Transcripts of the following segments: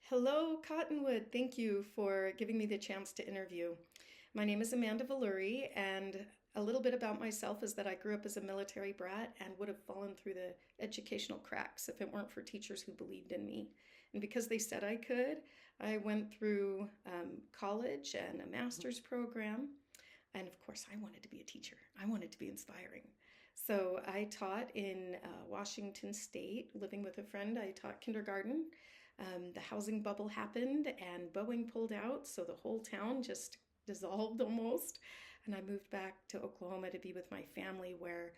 Hello, Cottonwood. Thank you for giving me the chance to interview. My name is Amanda Valluri, and a little bit about myself is that I grew up as a military brat and would have fallen through the educational cracks if it weren't for teachers who believed in me. And because they said I could, I went through college and a master's program. And of course, I wanted to be a teacher. I wanted to be inspiring. So I taught in Washington State, living with a friend. I taught kindergarten. The housing bubble happened and Boeing pulled out, so the whole town just dissolved almost. And I moved back to Oklahoma to be with my family, where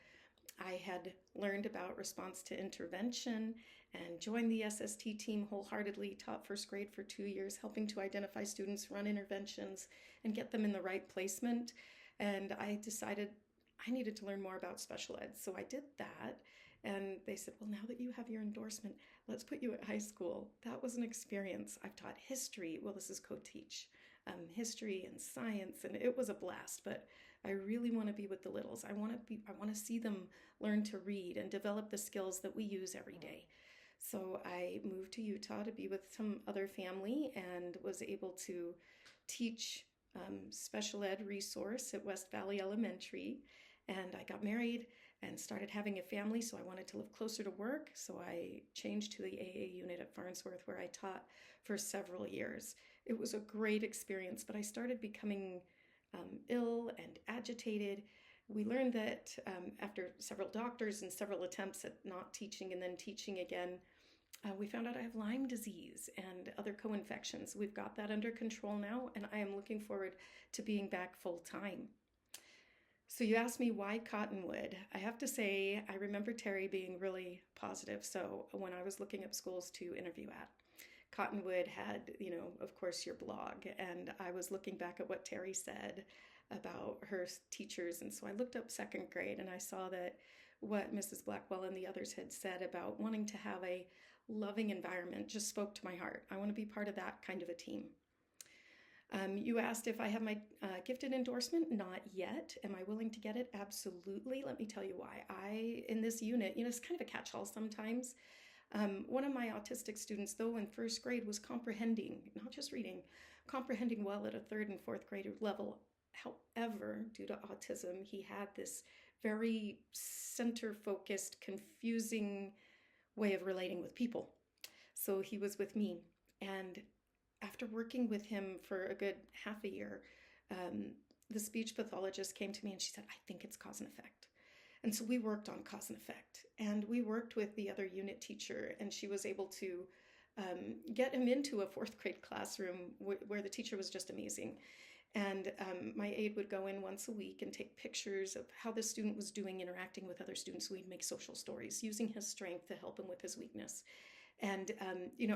I had learned about response to intervention and joined the SST team wholeheartedly, taught first grade for 2 years, helping to identify students, run interventions, and get them in the right placement. And I decided I needed to learn more about special ed. So I did that. And they said, well, now that you have your endorsement, let's put you at high school. That was an experience. I've taught history. Well, this is co-teach history and science, and it was a blast. But I really want to be with the littles. I want to see them learn to read and develop the skills that we use every day. So I moved to Utah to be with some other family and was able to teach special ed resource at West Valley Elementary. And I got married and started having a family, so I wanted to live closer to work. So I changed to the AA unit at Farnsworth, where I taught for several years. It was a great experience, but I started becoming ill and agitated. We learned that after several doctors and several attempts at not teaching and then teaching again, we found out I have Lyme disease and other co-infections. We've got that under control now, and I am looking forward to being back full time. So you asked me why Cottonwood. I have to say, I remember Terry being really positive. So when I was looking up schools to interview at, Cottonwood had, of course, your blog. And I was looking back at what Terry said about her teachers. And so I looked up second grade and I saw that what Mrs. Blackwell and the others had said about wanting to have a loving environment just spoke to my heart. I want to be part of that kind of a team. You asked if I have my gifted endorsement. Not yet. Am I willing to get it? Absolutely. Let me tell you why. In this unit, it's kind of a catch-all sometimes. One of my autistic students, though, in first grade was comprehending, not just reading, comprehending well at a third and fourth grade level. However, due to autism, he had this very center-focused, confusing way of relating with people. So he was with me. And after working with him for a good half a year, the speech pathologist came to me and she said, I think it's cause and effect. And so we worked on cause and effect. And we worked with the other unit teacher, and she was able to get him into a fourth grade classroom where the teacher was just amazing. And my aide would go in once a week and take pictures of how the student was doing interacting with other students. We'd make social stories using his strength to help him with his weakness. And,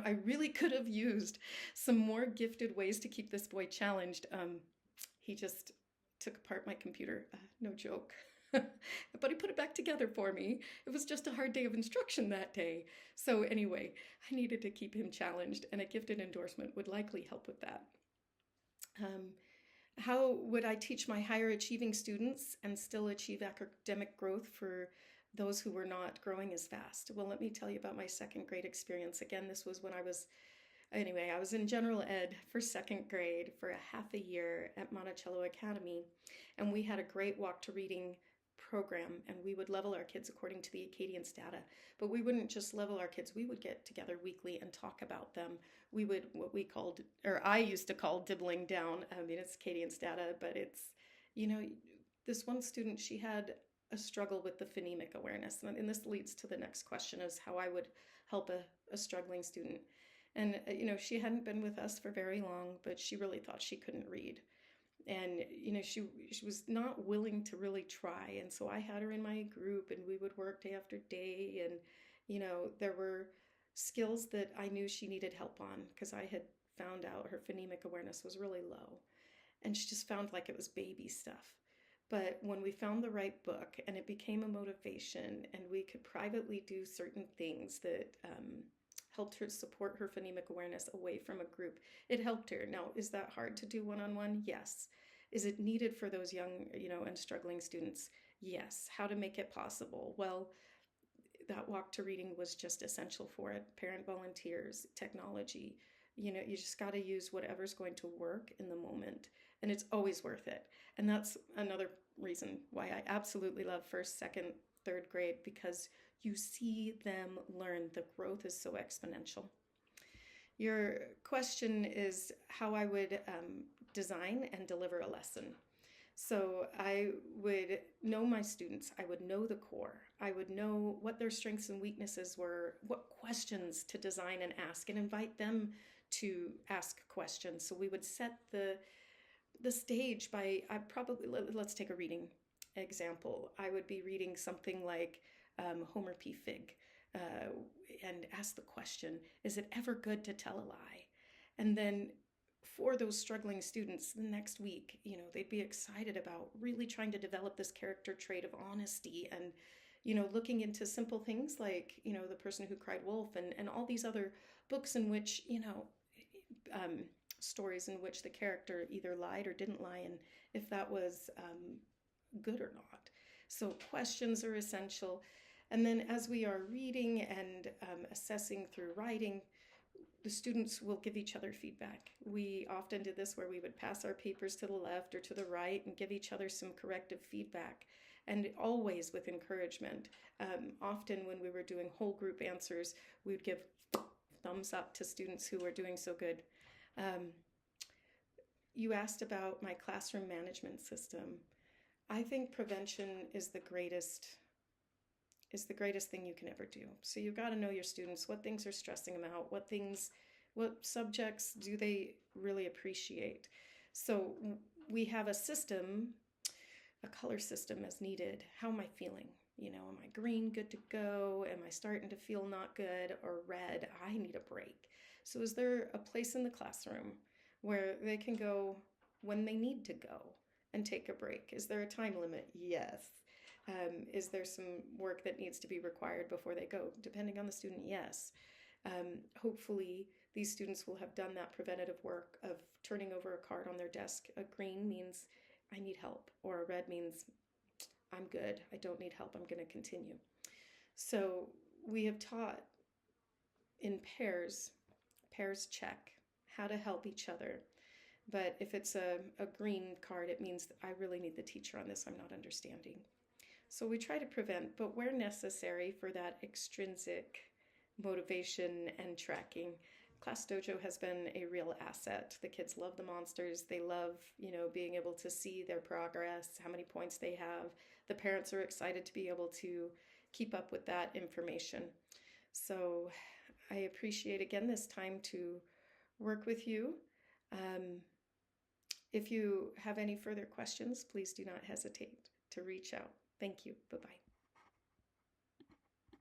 I really could have used some more gifted ways to keep this boy challenged. He just took apart my computer, no joke. But he put it back together for me. It was just a hard day of instruction that day. So anyway, I needed to keep him challenged, and a gifted endorsement would likely help with that. How would I teach my higher achieving students and still achieve academic growth for those who were not growing as fast? Well, let me tell you about my second grade experience. Again, this was when I was in general ed for second grade for a half a year at Monticello Academy, and we had a great walk to reading program, and we would level our kids according to the Acadians data. But we wouldn't just level our kids, we would get together weekly and talk about them. We would, what we called, or I used to call, dibbling down. I mean, it's Acadians data, but it's, this one student, she had a struggle with the phonemic awareness. And this leads to the next question, is how I would help a struggling student. And, she hadn't been with us for very long, but she really thought she couldn't read. And, she was not willing to really try. And so I had her in my group, and we would work day after day. And, there were skills that I knew she needed help on, because I had found out her phonemic awareness was really low. And she just found like it was baby stuff. But when we found the right book and it became a motivation, and we could privately do certain things that helped her support her phonemic awareness away from a group, it helped her. Now, is that hard to do one-on-one? Yes. Is it needed for those young, and struggling students? Yes. How to make it possible? Well, that walk to reading was just essential for it. Parent volunteers, technology, You just got to use whatever's going to work in the moment, and it's always worth it. And that's another reason why I absolutely love first, second, third grade, because you see them learn. The growth is so exponential. Your question is how I would design and deliver a lesson. So I would know my students. I would know the core. I would know what their strengths and weaknesses were, what questions to design and ask, and invite them to ask questions. So we would set the stage by, I probably, let's take a reading example. I would be reading something like Homer P. Fig, and ask the question, is it ever good to tell a lie? And then for those struggling students the next week, they'd be excited about really trying to develop this character trait of honesty, and looking into simple things like The Person Who Cried Wolf, and all these other books in which stories in which the character either lied or didn't lie, and if that was good or not. So questions are essential. And then as we are reading and assessing through writing, the students will give each other feedback. We often did this where we would pass our papers to the left or to the right and give each other some corrective feedback, and always with encouragement. Often when we were doing whole group answers, we would give thumbs up to students who were doing so good. You asked about my classroom management system. I think prevention is the greatest thing you can ever do. So you've got to know your students, what things are stressing them out, what subjects do they really appreciate. So we have a system, a color system as needed. How am I feeling? Am I green, good to go? Am I starting to feel not good? Or red, I need a break. So is there a place in the classroom where they can go when they need to go and take a break? Is there a time limit? Yes. Is there some work that needs to be required before they go? Depending on the student, yes. Hopefully, these students will have done that preventative work of turning over a card on their desk. A green means I need help, or a red means I'm good, I don't need help, I'm going to continue. So we have taught in pairs check, how to help each other. But if it's a green card, it means I really need the teacher on this, I'm not understanding. So we try to prevent, but where necessary for that extrinsic motivation and tracking, Class Dojo has been a real asset. The kids love the monsters. They love, being able to see their progress, how many points they have. The parents are excited to be able to keep up with that information. So I appreciate, again, this time to work with you. If you have any further questions, please do not hesitate to reach out. Thank you. Bye-bye.